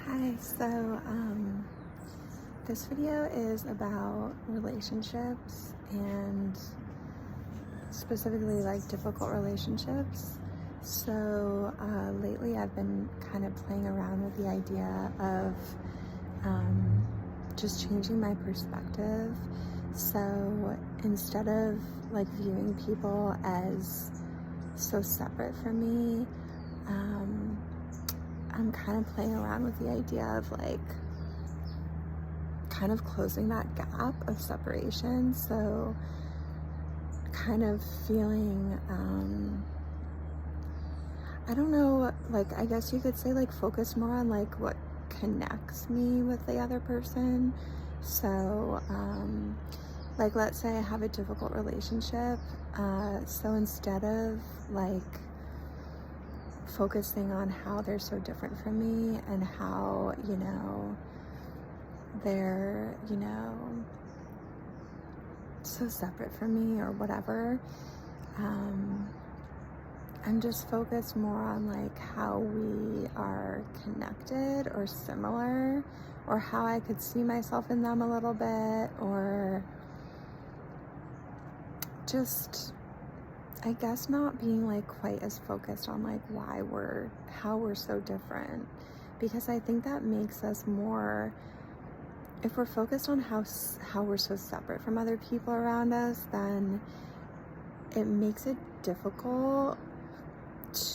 Hi, this video is about relationships and specifically like difficult relationships. Lately I've been kind of playing around with the idea of just changing my perspective. So instead of like viewing people as so separate from me, I'm kind of playing around with the idea of like kind of closing that gap of separation. So kind of feeling, I don't know, like I guess you could say like focus more on like what connects me with the other person. So, like let's say I have a difficult relationship. So instead of like focusing on how they're so different from me and how, they're, so separate from me or whatever, I'm just focused more on like how we are connected or similar, or how I could see myself in them a little bit, or just, I guess, not being like quite as focused on like how we're so different, because I think that makes us more, if we're focused on how we're so separate from other people around us, then it makes it difficult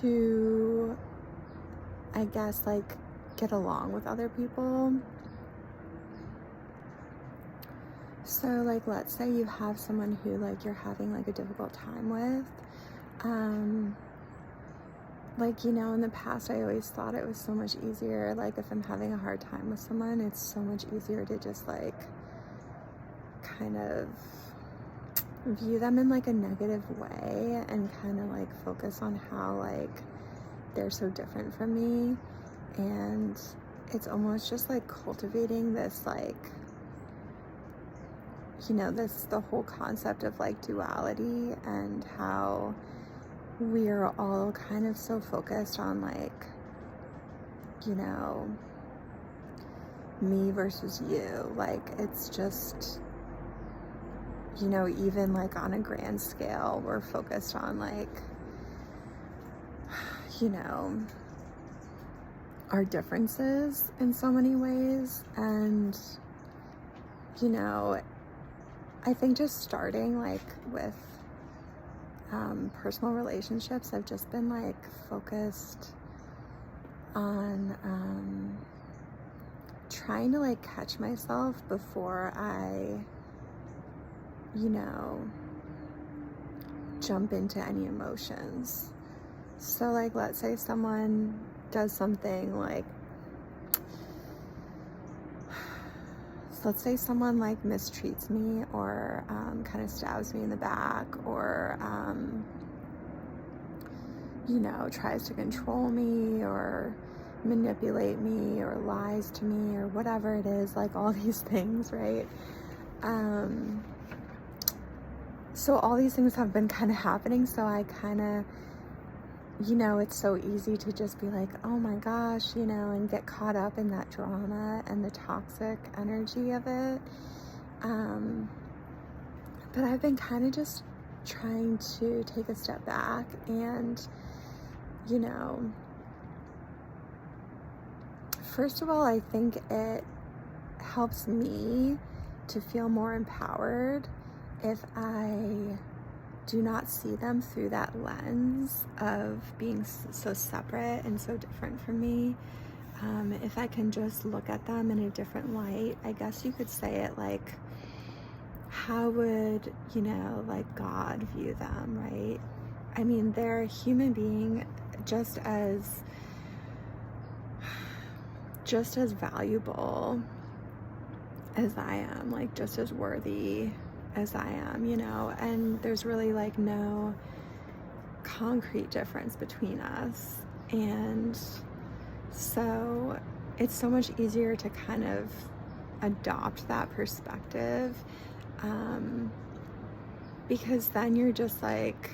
to, I guess, like get along with other people. So like let's say you have someone who like you're having like a difficult time with. Like, in the past I always thought it was so much easier, like if I'm having a hard time with someone, it's so much easier to just like kind of view them in like a negative way and kind of like focus on how like they're so different from me. And it's almost just like cultivating this like, the whole concept of like duality, and how we are all kind of so focused on like, me versus you. Like it's just, even like on a grand scale, we're focused on like, our differences in so many ways. And, I think just starting like with personal relationships, I've just been like focused on trying to like catch myself before I, jump into any emotions. So like let's say someone does something like, let's say someone like mistreats me, or kind of stabs me in the back, or tries to control me or manipulate me or lies to me or whatever it is, like all these things, right? So all these things have been kind of happening, so I kind of, it's so easy to just be like, oh my gosh, and get caught up in that drama and the toxic energy of it. But I've been kind of just trying to take a step back and, first of all, I think it helps me to feel more empowered if I do not see them through that lens of being so separate and so different from me. If I can just look at them in a different light, I guess you could say it like, how would, like God view them, right? I mean, they're a human being just as valuable as I am, like just as worthy as I am, and there's really like no concrete difference between us. And so it's so much easier to kind of adopt that perspective, because then you're just like,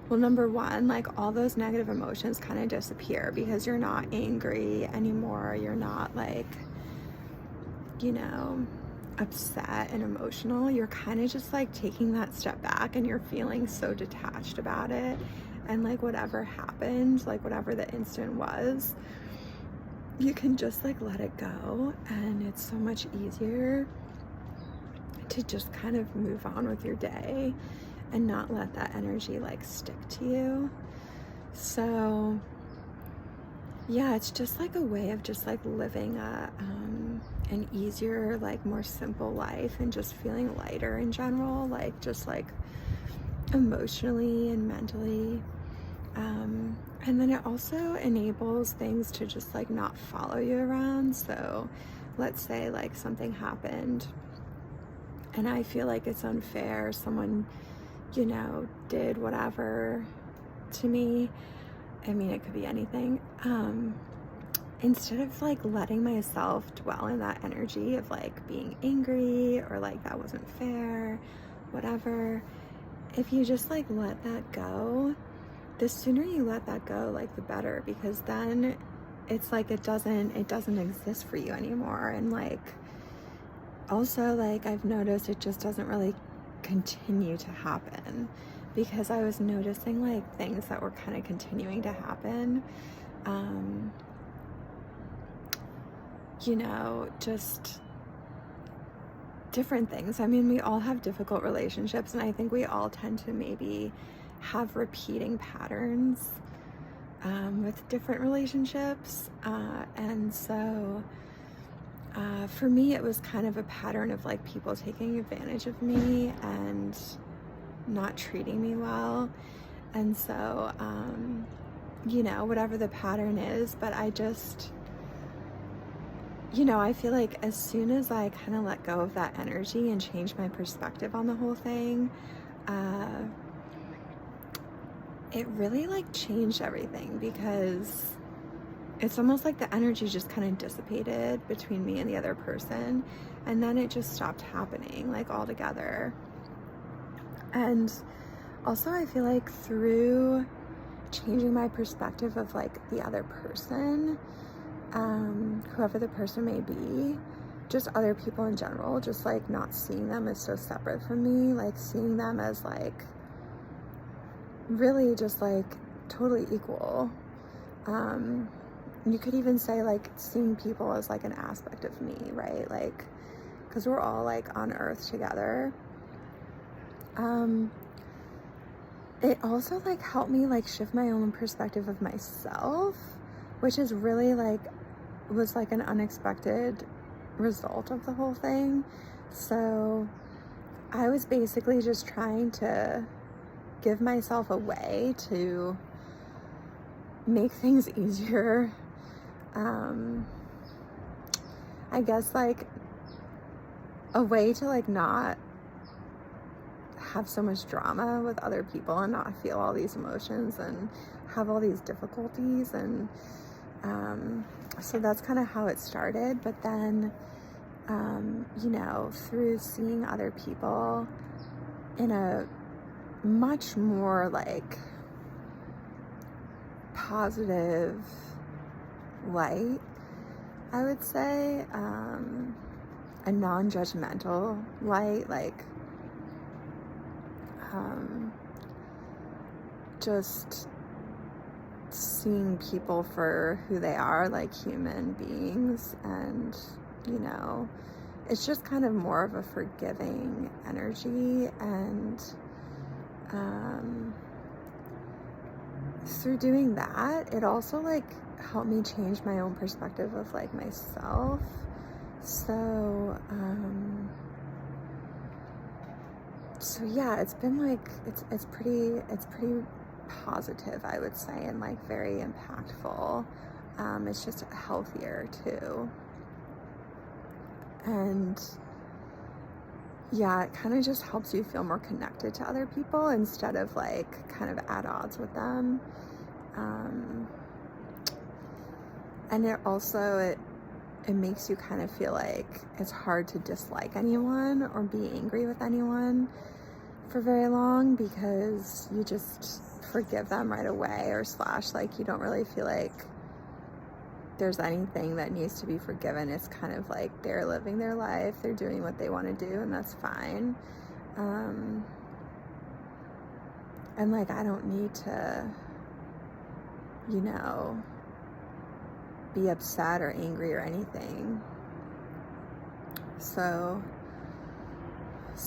Well, number one, like all those negative emotions kind of disappear because you're not angry anymore. You're not like, you know, upset and emotional. You're kind of just like taking that step back and you're feeling so detached about it. And like whatever happened, like whatever the instant was, you can just like let it go. And it's so much easier to just kind of move on with your day and not let that energy like stick to you. So yeah, it's just like a way of just like living an easier, like more simple life and just feeling lighter in general, like just like emotionally and mentally. And then it also enables things to just like not follow you around. So let's say like something happened and I feel like it's unfair, someone, you know, did whatever to me. I mean, it could be anything. Instead of like letting myself dwell in that energy of like being angry or like that wasn't fair, whatever, if you just like let that go, the sooner you let that go, like the better, because then it's like it doesn't exist for you anymore. And like also like I've noticed it just doesn't really continue to happen, because I was noticing like things that were kind of continuing to happen, you know, just different things. I mean, we all have difficult relationships, and I think we all tend to maybe have repeating patterns with different relationships. And so for me, it was kind of a pattern of like people taking advantage of me and not treating me well. And so, you know, whatever the pattern is, but I just, you know, I feel like as soon as I kind of let go of that energy and change my perspective on the whole thing, it really like changed everything, because it's almost like the energy just kind of dissipated between me and the other person, and then it just stopped happening like altogether. And also I feel like through changing my perspective of like the other person, whoever the person may be, just other people in general, just like not seeing them as so separate from me, like seeing them as like really just like totally equal. You could even say like seeing people as like an aspect of me, right? Like, because we're all like on earth together. It also like helped me like shift my own perspective of myself, which is really like was like an unexpected result of the whole thing. So I was basically just trying to give myself a way to make things easier. I guess like a way to like not have so much drama with other people and not feel all these emotions and have all these difficulties. And so that's kind of how it started. But then you know, through seeing other people in a much more like positive light, I would say, a non-judgmental light, like just seeing people for who they are, like human beings. And you know, it's just kind of more of a forgiving energy. And through doing that, it also like helped me change my own perspective of like myself. So so yeah, it's been like it's pretty positive, I would say, and like very impactful. It's just healthier too. And yeah, it kind of just helps you feel more connected to other people instead of like kind of at odds with them. And it also, it makes you kind of feel like it's hard to dislike anyone or be angry with anyone. for very long because you just forgive them right away, or slash, like, you don't really feel like there's anything that needs to be forgiven. It's kind of like they're living their life, they're doing what they want to do, and that's fine. And like, I don't need to, you know, be upset or angry or anything. So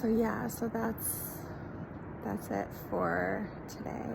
yeah, so that's it for today.